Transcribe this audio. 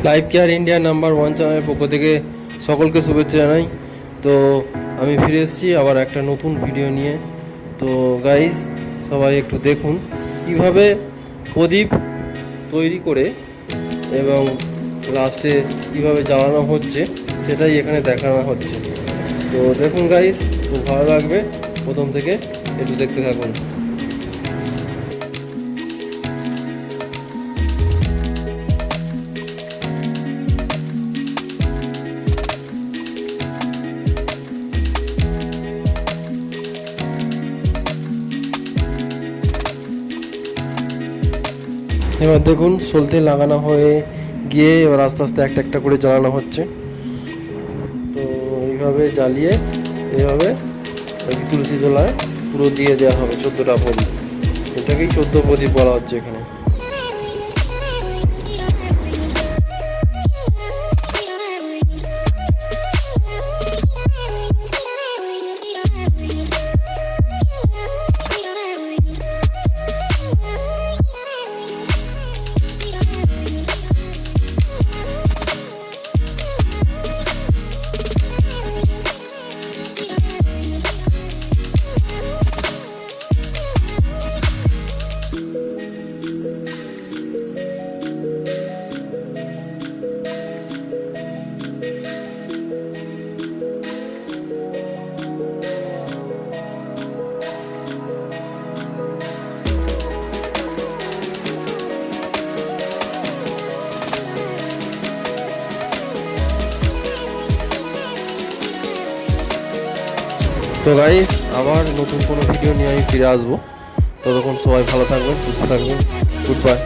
Life care India number 1 চ্যানেলের পক্ষ থেকে সকলকে শুভেচ্ছা জানাই। তো আমি ফিরে এসেছি আবার একটা নতুন ভিডিও নিয়ে। তো গাইস, সবাই একটু দেখুন কিভাবে প্রদীপ তৈরি করে এবং লাস্টে কিভাবে জ্বালানো হচ্ছে সেটাই এখানে দেখানো হচ্ছে। তো দেখুন গাইস, খুব ভালো লাগবে, প্রথম থেকে একটু দেখতে থাকুন। এবার দেখুন সলতে লাগানো হয়ে গিয়ে এবার আস্তে আস্তে একটা একটা করে জ্বালানো হচ্ছে। তো এইভাবে জ্বালিয়ে এইভাবে তুলসী তলায় পুরো দিয়ে দেওয়া হবে 14টা প্রদীপ। এটাকেই 14 প্রদীপ বলা হচ্ছে এখানে। তো গাইস, আবার নতুন কোনো ভিডিও নিয়ে আমি ফিরে আসবো। ততক্ষণ সবাই ভালো থাকবেন, সুস্থ থাকবেন। Good bye.